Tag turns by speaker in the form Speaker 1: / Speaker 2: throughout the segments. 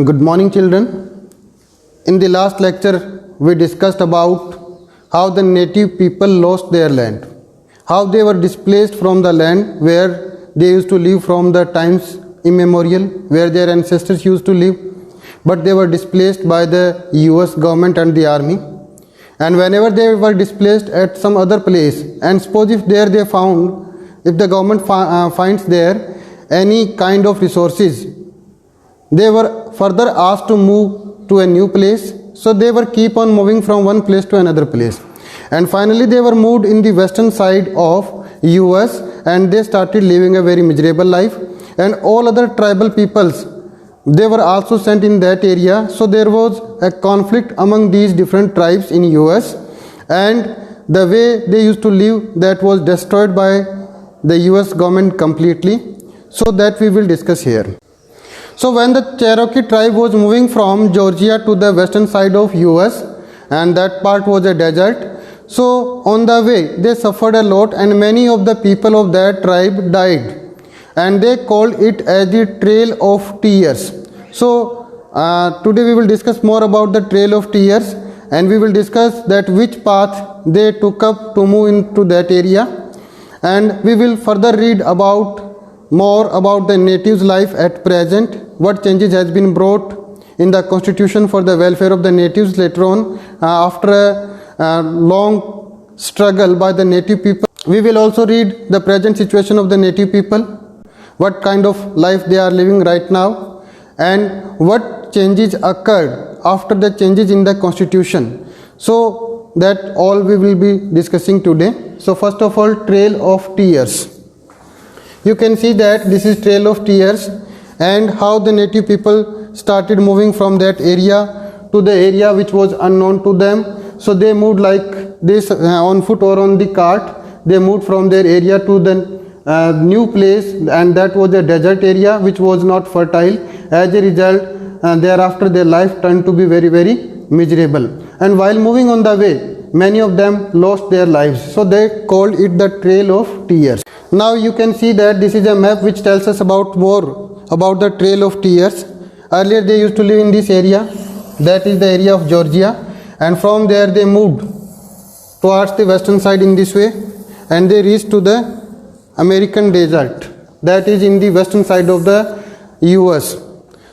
Speaker 1: Good morning, children. In the last lecture, we discussed about how the native people lost their land, how they were displaced from the land where they used to live from the times immemorial, where their ancestors used to live, but they were displaced by the US government and the army. And whenever they were displaced at some other place, and suppose if there they found, if the government finds there any kind of resources, they were further asked to move to a new place. So they were keep on moving from one place to another place, and finally they were moved in the western side of US, and they started living a very miserable life. And all other tribal peoples, they were also sent in that area. So there was a conflict among these different tribes in US, and the way they used to live, that was destroyed by the US government completely. So that we will discuss here. So when the Cherokee tribe was moving from Georgia to the western side of US, and that part was a desert, so on the way they suffered a lot, and many of the people of that tribe died, and they called it as the Trail of Tears. So today we will discuss more about the Trail of Tears, and we will discuss that which path they took up to move into that area, and we will further read about more about the natives' life at present, what changes has been brought in the constitution for the welfare of the natives later on after a long struggle by the native people. We will also read the present situation of the native people, what kind of life they are living right now, and what changes occurred after the changes in the constitution. So that all we will be discussing today. So first of all, Trail of Tears. You can see that this is Trail of Tears, and how the native people started moving from that area to the area which was unknown to them. So they moved like this on foot or on the cart. They moved from their area to the new place, and that was a desert area which was not fertile. As a result, thereafter their life turned to be very, very miserable. And while moving on the way, many of them lost their lives. So they called it the Trail of Tears. Now you can see that this is a map which tells us about more about the Trail of Tears. Earlier they used to live in this area, that is the area of Georgia, and from there they moved towards the western side in this way, and they reached to the American desert, that is in the western side of the US.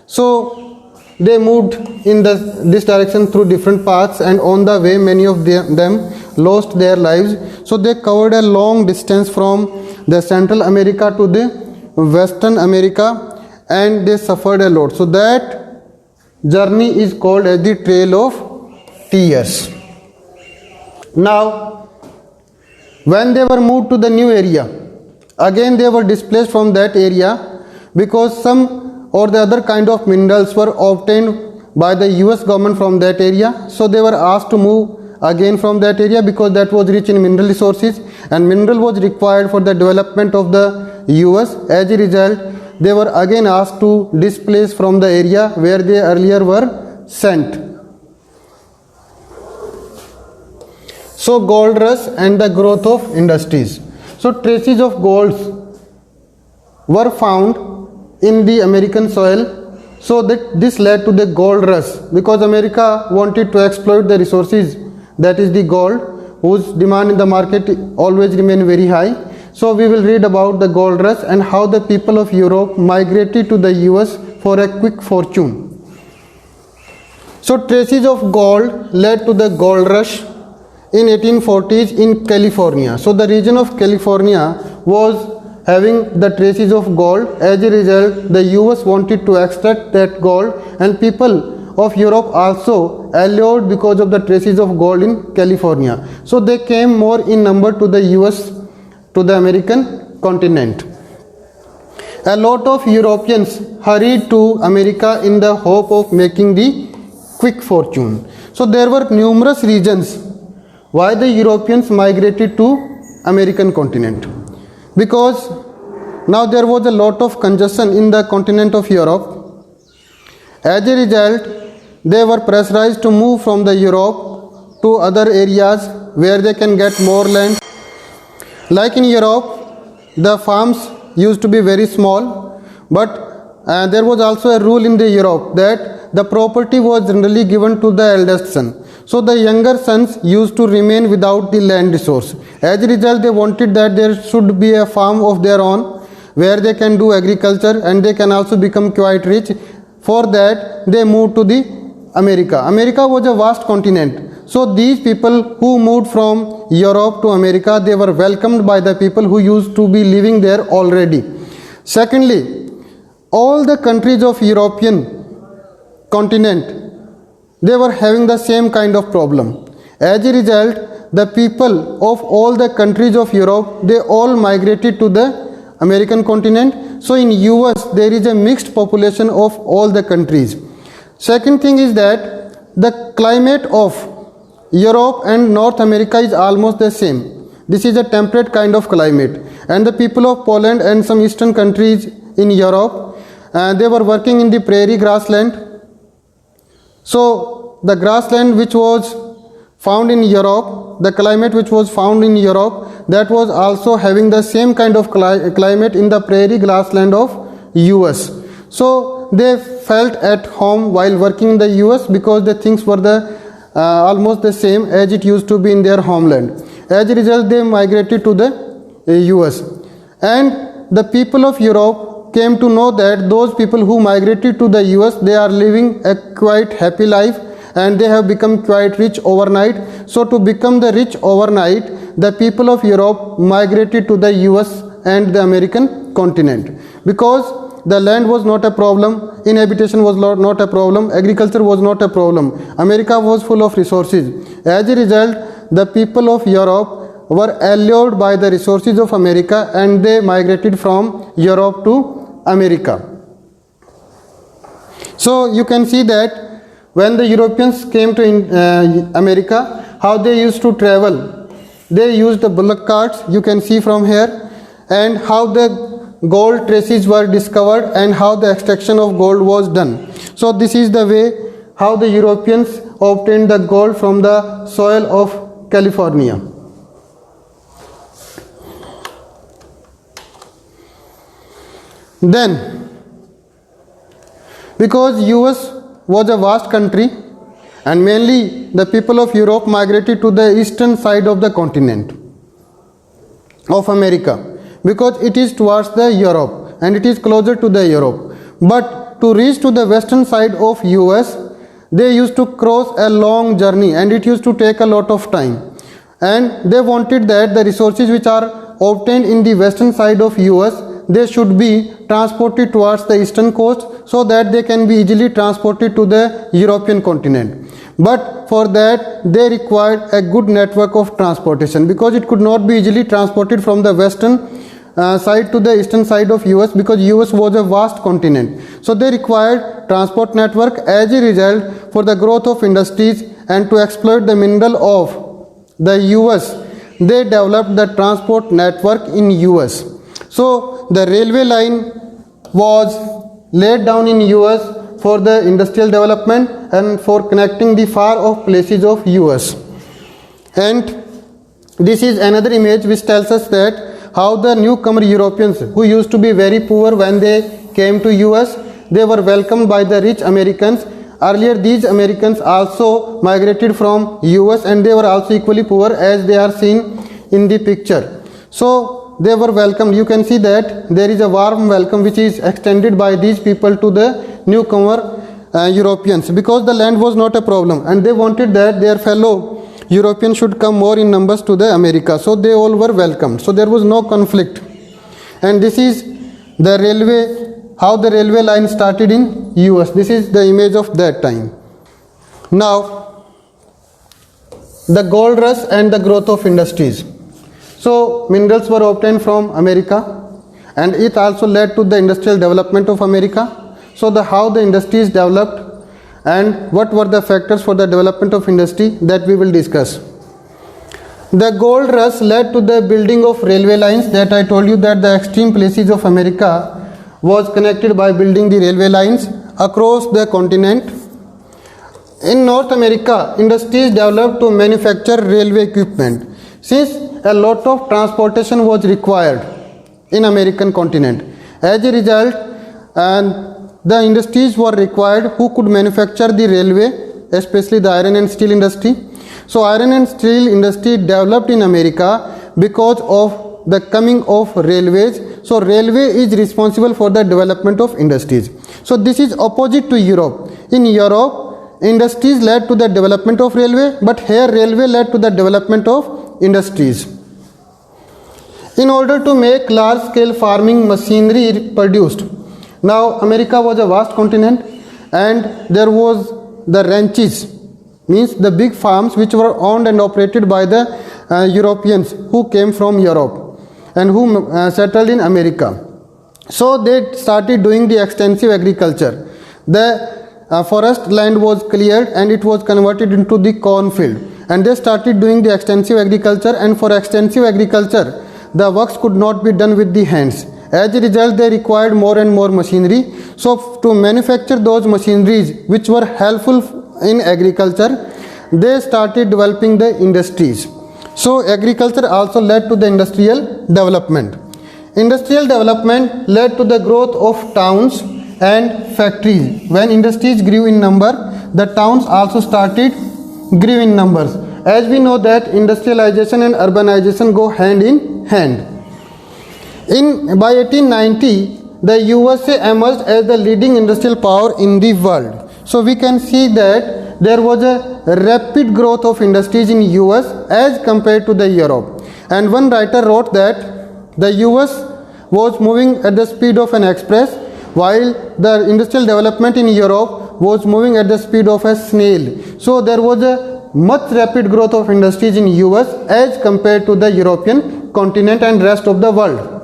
Speaker 1: So they moved in this direction through different paths, and on the way many of them lost their lives. So they covered a long distance from the Central America to the Western America, and they suffered a lot. So that journey is called as the Trail of Tears. Now when they were moved to the new area, again they were displaced from that area because some or the other kind of minerals were obtained by the US government from that area. So they were asked to move again from that area because that was rich in mineral resources, and mineral was required for the development of the US. As a result, they were again asked to displace from the area where they earlier were sent. So gold rush and the growth of industries. So traces of golds were found in the American soil. So that this led to the gold rush, because America wanted to exploit the resources, that is the gold, whose demand in the market always remain very high. So we will read about the gold rush and how the people of Europe migrated to the US for a quick fortune. So traces of gold led to the gold rush in 1840s in California. So the region of California was having the traces of gold. As a result, the US wanted to extract that gold, and people of Europe also allured because of the traces of gold in California. So they came more in number to the US, to the American continent. A lot of Europeans hurried to America in the hope of making the quick fortune. So there were numerous reasons why the Europeans migrated to American continent, because now there was a lot of congestion in the continent of Europe. As a result, they were pressurized to move from the Europe to other areas where they can get more land. Like in Europe, the farms used to be very small, but there was also a rule in the Europe that the property was generally given to the eldest son. So the younger sons used to remain without the land resource. As a result, they wanted that there should be a farm of their own where they can do agriculture and they can also become quite rich. For that, they moved to the America. America was a vast continent. So these people who moved from Europe to America, they were welcomed by the people who used to be living there already. Secondly, all the countries of European continent, they were having the same kind of problem. As a result, the people of all the countries of Europe, they all migrated to the American continent. So in US, there is a mixed population of all the countries. Second thing is that the climate of Europe and North America is almost the same. This is a temperate kind of climate. And the people of Poland and some eastern countries in Europe, they were working in the prairie grassland. So the grassland which was found in Europe, the climate which was found in Europe, that was also having the same kind of climate in the prairie grassland of US. So they felt at home while working in the US because the things were almost the same as it used to be in their homeland. As a result, they migrated to the US. And the people of Europe came to know that those people who migrated to the US, they are living a quite happy life and they have become quite rich overnight. So to become the rich overnight, the people of Europe migrated to the US and the American continent. Because the land was not a problem, inhabitation was not a problem, agriculture was not a problem. America was full of resources. As a result, the people of Europe were allured by the resources of America and they migrated from Europe to America. So you can see that when the Europeans came to America, how they used to travel. They used the bullock carts, you can see from here, and how the gold traces were discovered and how the extraction of gold was done. So this is the way how the Europeans obtained the gold from the soil of California. Then, because US was a vast country and mainly the people of Europe migrated to the eastern side of the continent of America, because it is towards the Europe and it is closer to the Europe. But to reach to the western side of US, they used to cross a long journey and it used to take a lot of time. And they wanted that the resources which are obtained in the western side of US, they should be transported towards the eastern coast so that they can be easily transported to the European continent. But for that, they required a good network of transportation because it could not be easily transported from the western side to the eastern side of US because US was a vast continent. So they required transport network. As a result, for the growth of industries and to exploit the mineral of the US, they developed the transport network in US. So the railway line was laid down in US for the industrial development and for connecting the far off places of US. And this is another image which tells us that how the newcomer Europeans who used to be very poor when they came to US, they were welcomed by the rich Americans. Earlier these Americans also migrated from US and they were also equally poor as they are seen in the picture. So they were welcomed. You can see that there is a warm welcome which is extended by these people to the newcomer Europeans because the land was not a problem and they wanted that their fellow Europeans should come more in numbers to the America. So they all were welcomed. So there was no conflict. And this is the railway, how the railway line started in US. This is the image of that time. Now, the gold rush and the growth of industries. So minerals were obtained from America and it also led to the industrial development of America. So how the industries developed and what were the factors for the development of industry, that we will discuss. The gold rush led to the building of railway lines that I told you that the extreme places of America was connected by building the railway lines across the continent. In North America, industries developed to manufacture railway equipment. Since a lot of transportation was required in American continent, as a result, and the industries were required who could manufacture the railway, especially the iron and steel industry. So iron and steel industry developed in America because of the coming of railways. So railway is responsible for the development of industries. So this is opposite to Europe. In Europe, industries led to the development of railway, but here railway led to the development of industries. In order to make large scale farming machinery produced, now America was a vast continent and there was the ranches, means the big farms which were owned and operated by the Europeans who came from Europe and who settled in America. So they started doing the extensive agriculture. The forest land was cleared and it was converted into the cornfield, and they started doing the extensive agriculture, and for extensive agriculture the works could not be done with the hands. As a result, they required more and more machinery. So to manufacture those machineries which were helpful in agriculture, they started developing the industries. So agriculture also led to the industrial development. Industrial development led to the growth of towns and factories. When industries grew in number, the towns also started grew in numbers. As we know that industrialization and urbanization go hand in hand. By 1890, the USA emerged as the leading industrial power in the world. So we can see that there was a rapid growth of industries in US as compared to the Europe. And one writer wrote that the US was moving at the speed of an express, while the industrial development in Europe was moving at the speed of a snail. So there was a much rapid growth of industries in US as compared to the European continent and rest of the world.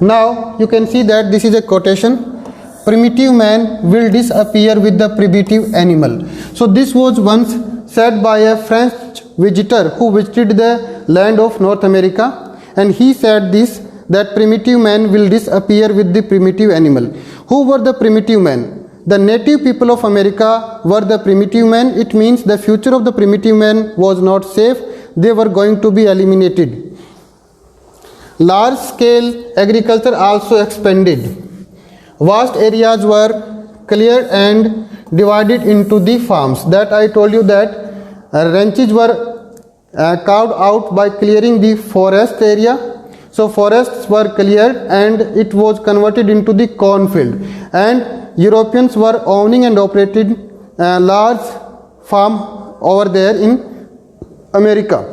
Speaker 1: Now you can see that this is a quotation: primitive man will disappear with the primitive animal. So this was once said by a French visitor who visited the land of North America, and he said this, that primitive man will disappear with the primitive animal. Who were the primitive men? The native people of America were the primitive men. It means the future of the primitive man was not safe. They were going to be eliminated. Large scale agriculture also expanded. Vast areas were cleared and divided into the farms. That I told you that ranches were carved out by clearing the forest area. So forests were cleared and it was converted into the cornfield. And Europeans were owning and operating a large farm over there in America.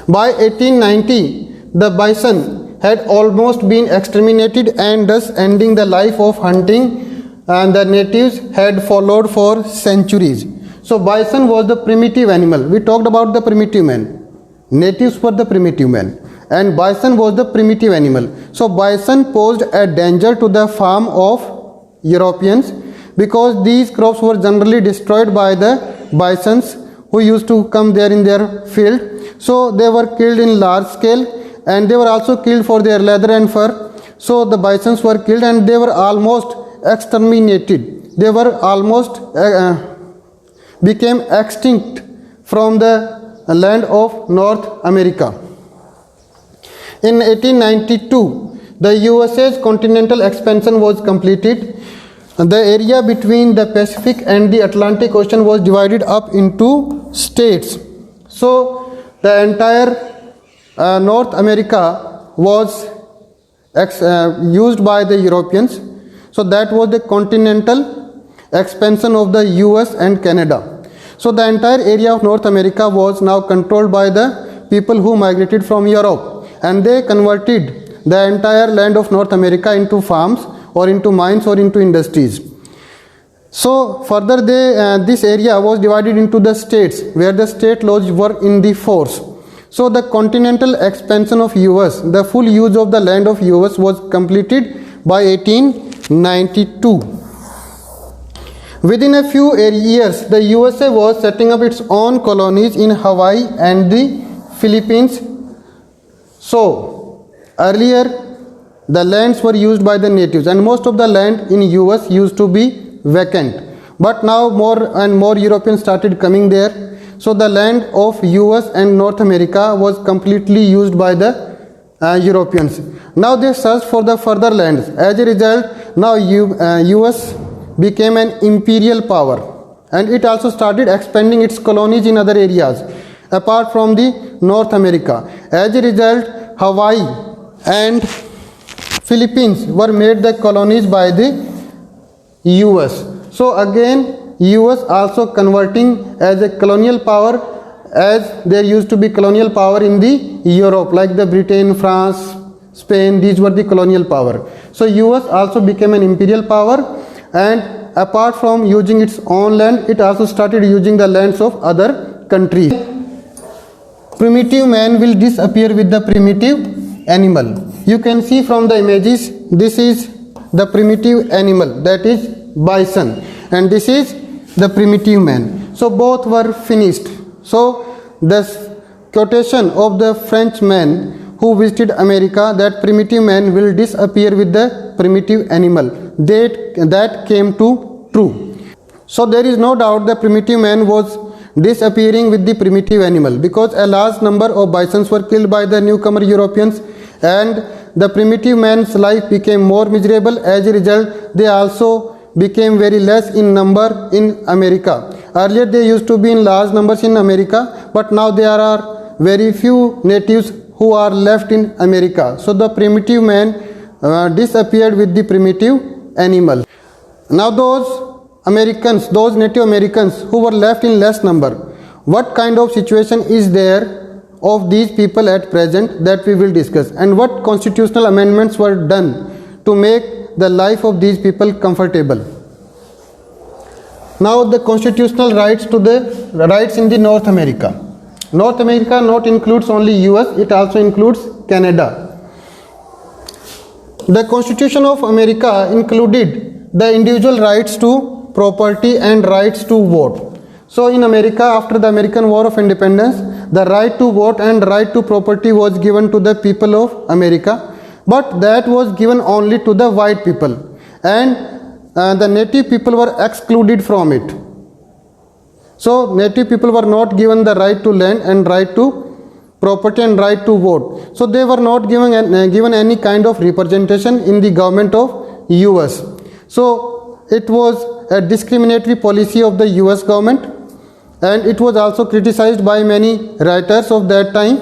Speaker 1: By 1890, the bison had almost been exterminated and thus ending the life of hunting, and the natives had followed for centuries. So bison was the primitive animal. We talked about the primitive man. Natives were the primitive men and bison was the primitive animal. So bison posed a danger to the farm of Europeans because these crops were generally destroyed by the bisons who used to come there in their field. So they were killed in large scale, and they were also killed for their leather and fur. So the bisons were killed and they were almost exterminated. They were almost became extinct from the land of North America. In 1892, the USA's continental expansion was completed. The area between the Pacific and the Atlantic Ocean was divided up into states. So the entire North America was used by the Europeans. So that was the continental expansion of the US and Canada. So the entire area of North America was now controlled by the people who migrated from Europe, and they converted the entire land of North America into farms or into mines or into industries. So further this area was divided into the states where the state laws were in the force. So the continental expansion of US, the full use of the land of US was completed by 1892. Within a few years, the USA was setting up its own colonies in Hawaii and the Philippines. So earlier the lands were used by the natives and most of the land in US used to be vacant. But now more and more Europeans started coming there. So the land of US and North America was completely used by the Europeans. Now they searched for the further lands. As a result, now US became an imperial power, and it also started expanding its colonies in other areas apart from the North America. As a result, Hawaii and Philippines were made the colonies by the US. So again, US also converting as a colonial power, as there used to be colonial power in the Europe, like the Britain, France, Spain, these were the colonial power. So US also became an imperial power, and apart from using its own land, it also started using the lands of other countries. Primitive man will disappear with the primitive animal. You can see from the images, this is the primitive animal, that is bison, and this is the primitive man. So both were finished. So the quotation of the Frenchman who visited America, that primitive man will disappear with the primitive animal, that came to true. So there is no doubt the primitive man was disappearing with the primitive animal, because a large number of bisons were killed by the newcomer Europeans, and the primitive man's life became more miserable. As a result, they also became very less in number in America. Earlier they used to be in large numbers in America, but now there are very few natives who are left in America. So the primitive man disappeared with the primitive animal. Now those Native Americans who were left in less number, what kind of situation is there of these people at present, that we will discuss, and what constitutional amendments were done to make the life of these people comfortable. Now the constitutional rights in the North America. North America not includes only US, it also includes Canada. The Constitution of America included the individual rights to property and rights to vote. So in America, after the American War of Independence, the right to vote and right to property was given to the people of America, but that was given only to the white people, and the native people were excluded from it. So native people were not given the right to land and right to property and right to vote. So they were not given any kind of representation in the government of US. So it was a discriminatory policy of the US government, and it was also criticized by many writers of that time.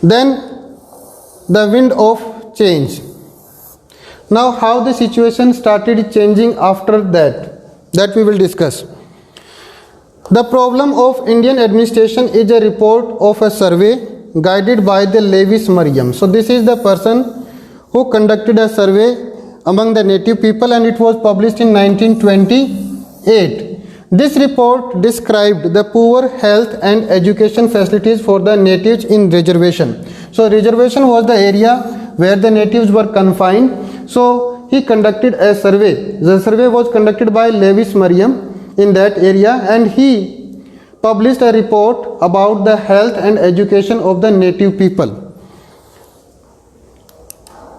Speaker 1: Then the wind of change. Now how the situation started changing after that we will discuss. The problem of Indian administration is a report of a survey guided by the Lewis Merriam. So this is the person who conducted a survey among the native people, and it was published in 1928. This report described the poor health and education facilities for the natives in reservation. So reservation was the area where the natives were confined. So he conducted a survey. The survey was conducted by Lewis Merriam in that area, and he published a report about the health and education of the native people.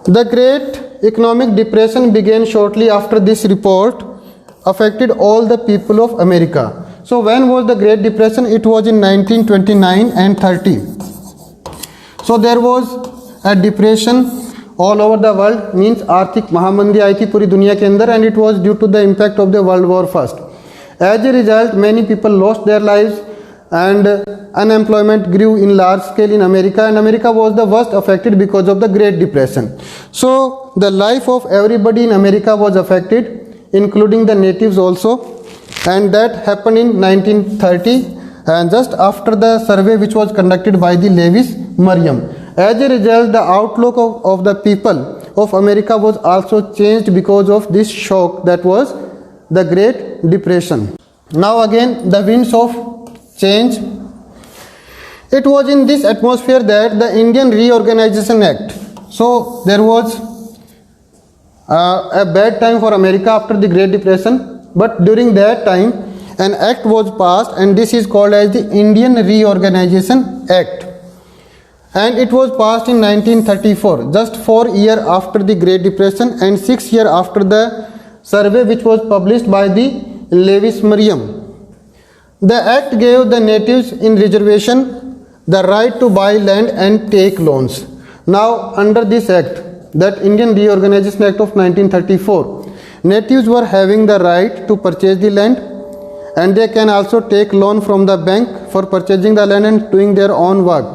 Speaker 1: The Great Economic Depression began shortly after this report affected all the people of America. So when was the Great Depression? It was in 1929 and 30. So there was a depression all over the world, means आर्थिक महामंदी आई थी पूरी दुनिया के अंदर, and it was due to the impact of the World War I. As a result, many people lost their lives, and unemployment grew in large scale in America, and America was the worst affected because of the Great Depression. So the life of everybody in America was affected, including the natives also, and that happened in 1930, and just after the survey which was conducted by the Lewis Merriam. As a result, the outlook of the people of America was also changed because of this shock, that was the Great Depression. Now again, the winds of change. It was in this atmosphere that the Indian Reorganization Act. So there was a bad time for America after the Great Depression, but during that time an act was passed, and this is called as the Indian Reorganization Act, and it was passed in 1934, just 4 years after the Great Depression and 6 years after the survey which was published by the Lewis Merriam. The act gave the natives in reservation the right to buy land and take loans. Now, under this act, that Indian Reorganization Act of 1934, natives were having the right to purchase the land, and they can also take loan from the bank for purchasing the land and doing their own work.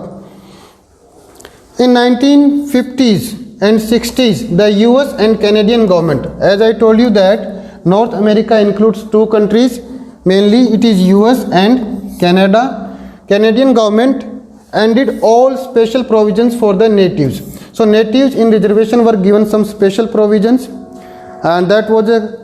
Speaker 1: In 1950s and 60s, the US and Canadian government, as I told you that North America includes two countries, mainly it is US and Canada. Canadian government ended all special provisions for the natives. So natives in reservation were given some special provisions, and that was a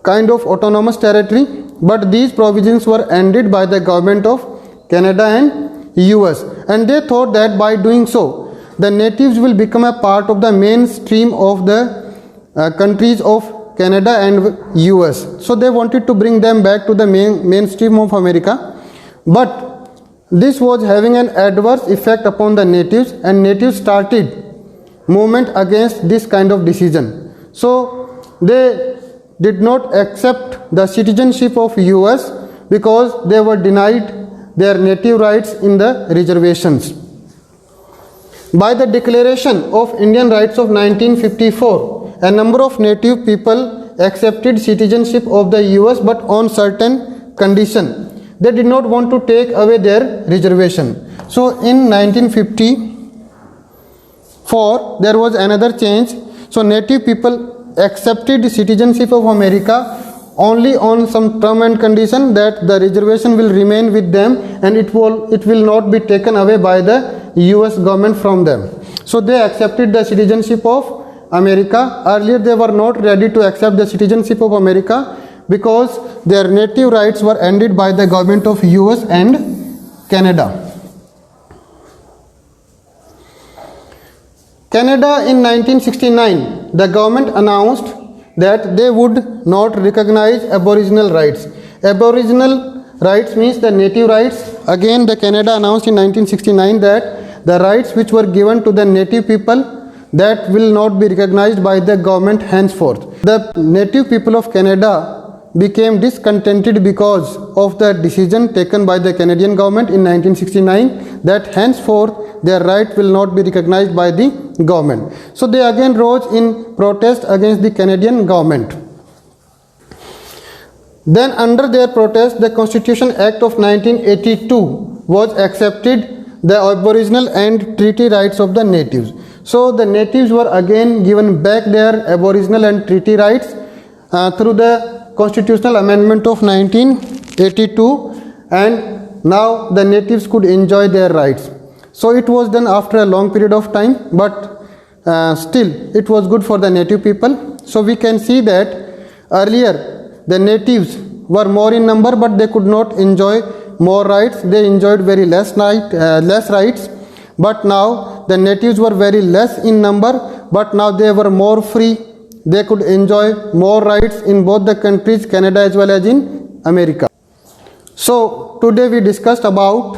Speaker 1: kind of autonomous territory, but these provisions were ended by the government of Canada and US, and they thought that by doing so the natives will become a part of the mainstream of the countries of Canada and US. So they wanted to bring them back to the mainstream of America, but this was having an adverse effect upon the natives, and natives started movement against this kind of decision. So they did not accept the citizenship of US because they were denied their native rights in the reservations. By the Declaration of Indian Rights of 1954, a number of native people accepted citizenship of the US, but on certain condition. They did not want to take away their reservation. So in 1954, there was another change. So native people accepted citizenship of America only on some term and condition that the reservation will remain with them and it will not be taken away by the US government from them. So they accepted the citizenship of America. Earlier they were not ready to accept the citizenship of America because their native rights were ended by the government of US and Canada. Canada in 1969, the government announced that they would not recognize Aboriginal rights. Aboriginal rights means the native rights. Again, the Canada announced in 1969 that the rights which were given to the native people, that will not be recognized by the government henceforth. The native people of Canada became discontented because of the decision taken by the Canadian government in 1969 that henceforth their right will not be recognized by the government. So they again rose in protest against the Canadian government. Then under their protest, the Constitution Act of 1982 was accepted, the Aboriginal and treaty rights of the natives. So the natives were again given back their Aboriginal and treaty rights through the Constitutional Amendment of 1982, and now the natives could enjoy their rights. So it was done after a long period of time, but still it was good for the native people. So we can see that earlier the natives were more in number, but they could not enjoy more rights. They enjoyed very less rights. But now the natives were very less in number, but now they were more free. They could enjoy more rights in both the countries, Canada as well as in America. So today we discussed about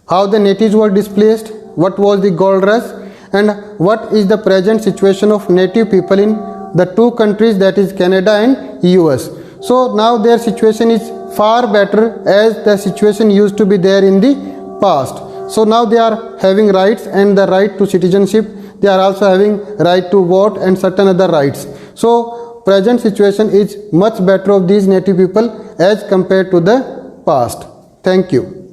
Speaker 1: how the natives were displaced, what was the gold rush, and what is the present situation of native people in the two countries, that is Canada and US. So now their situation is far better as the situation used to be there in the past. So now they are having rights and the right to citizenship. They are also having right to vote and certain other rights. So present situation is much better of these native people as compared to the past. Thank you.